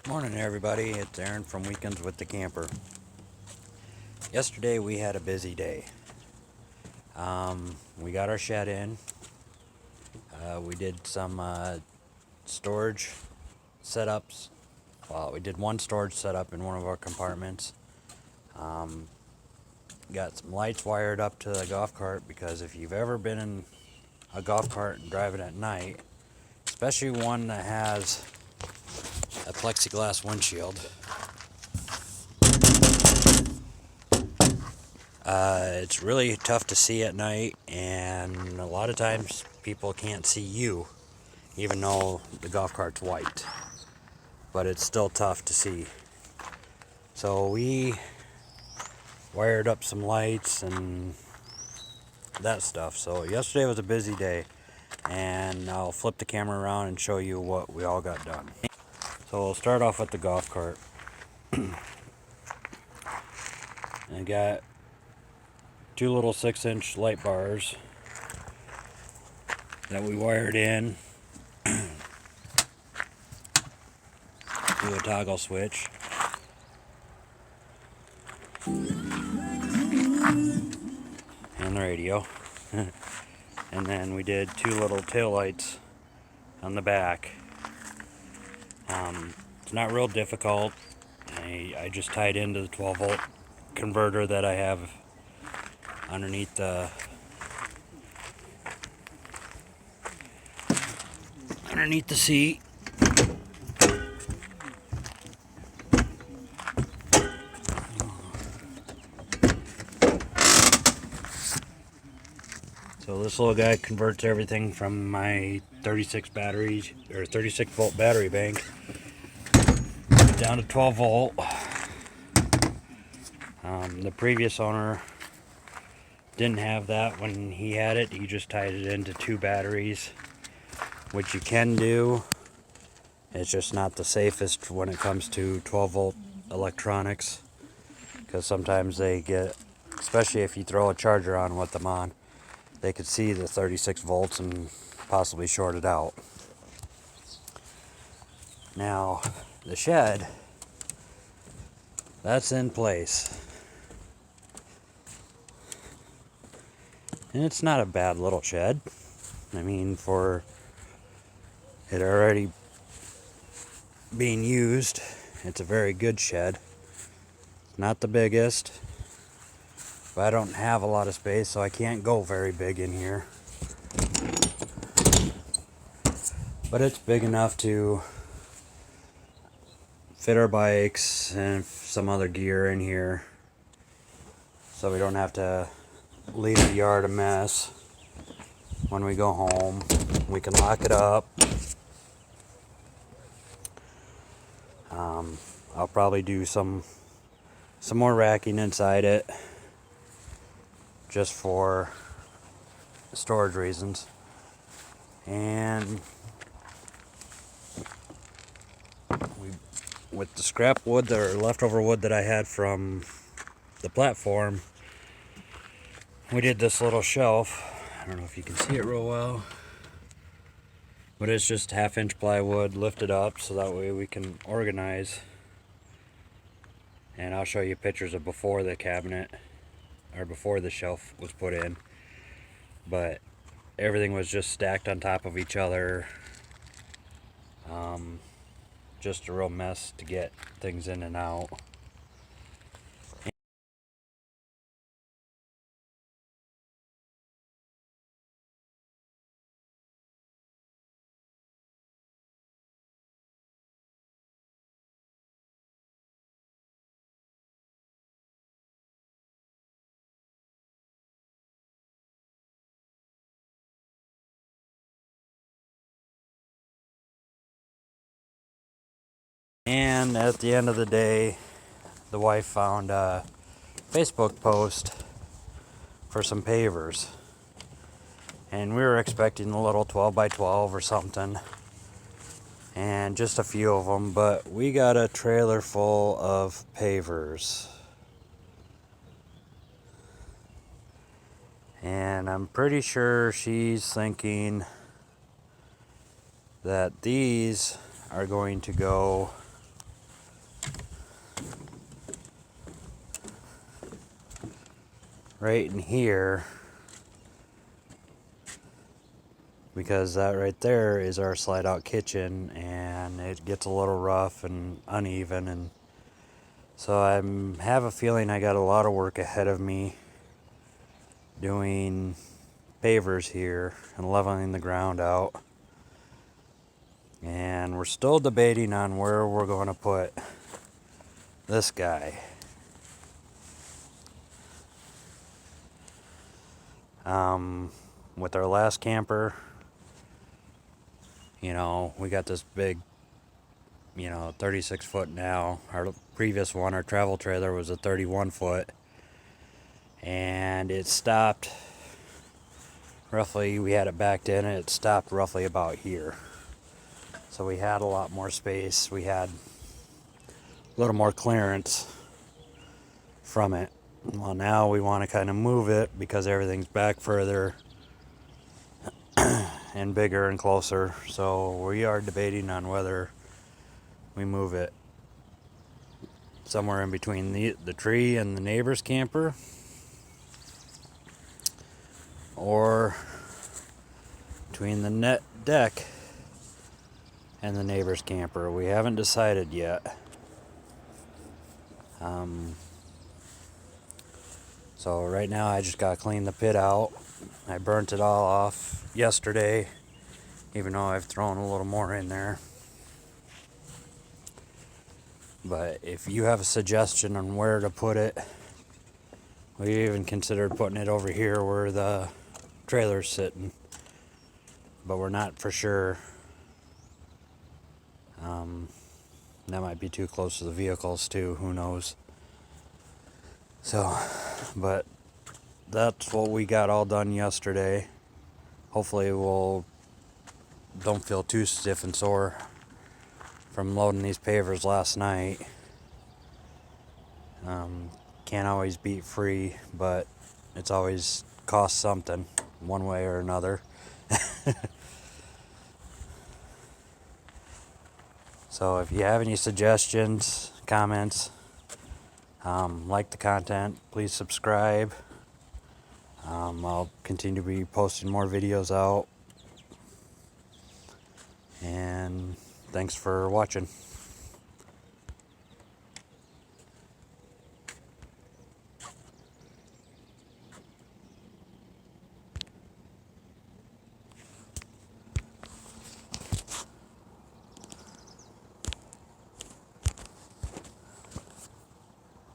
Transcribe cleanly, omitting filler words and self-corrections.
Morning everybody, it's Aaron from Weekends with the Camper. Yesterday we had a busy day. We got our shed in. We did some storage setups. Well, we did one storage setup in one of our compartments. Got some lights wired up to the golf cart because if you've ever been in a golf cart and driving at night, especially one that has a plexiglass windshield, it's really tough to see at night, and a lot of times people can't see you, even though the golf cart's white. But it's still tough to see. So we wired up some lights and that stuff. So yesterday was a busy day, and I'll flip the camera around and show you what we all got done. So we'll start off with the golf cart. I got two little 6-inch light bars that we wired in to a toggle switch. And the radio. And then we did two little tail lights on the back. It's not real difficult. I just tied into the 12-volt converter that I have underneath the seat. So this little guy converts everything from my 36 volt battery bank down to 12 volt. The previous owner didn't have that when he had it. He just tied it into two batteries, which you can do. It's just not the safest when it comes to 12 volt electronics, because sometimes they get, especially if you throw a charger on with them on, they could see the 36 volts and possibly short it out. Now, the shed, that's in place. And it's not a bad little shed. I mean, for it already being used, it's a very good shed. Not the biggest, but I don't have a lot of space, so I can't go very big in here. But it's big enough to fit our bikes and some other gear in here, so we don't have to leave the yard a mess when we go home. We can lock it up. I'll probably do some more racking inside it, just for storage reasons. And with the scrap wood or leftover wood that I had from the platform, we did this little shelf. I don't know if you can see it real well, but it's just 1/2-inch plywood lifted up so that way we can organize. And I'll show you pictures of before the cabinet, or before the shelf was put in. But everything was just stacked on top of each other. Just a real mess to get things in and out. And at the end of the day, the wife found a Facebook post for some pavers. And we were expecting a little 12 by 12 or something, and just a few of them, but we got a trailer full of pavers. And I'm pretty sure she's thinking that these are going to go right in here, because that right there is our slide out kitchen, and it gets a little rough and uneven, and so I have a feeling I got a lot of work ahead of me doing pavers here and leveling the ground out. And we're still debating on where we're going to put this guy. With our last camper, you know, we got this big, 36 foot now. Our previous one, our travel trailer, was a 31 foot. And it stopped roughly, we had it backed in, and it stopped roughly about here. So we had a lot more space. We had a little more clearance from it. Well, now we want to kind of move it because everything's back further and bigger and closer. So we are debating on whether we move it somewhere in between the tree and the neighbor's camper, or between the net deck and the neighbor's camper. We haven't decided yet. So right now I just gotta clean the pit out. I burnt it all off yesterday, even though I've thrown a little more in there. But if you have a suggestion on where to put it, we even considered putting it over here where the trailer's sitting, but we're not for sure. That might be too close to the vehicles too, who knows. So, but that's what we got all done yesterday. Hopefully don't feel too stiff and sore from loading these pavers last night. Can't always beat free, but it's always cost something one way or another. So if you have any suggestions, comments, like the content, please subscribe. I'll continue to be posting more videos out. And thanks for watching.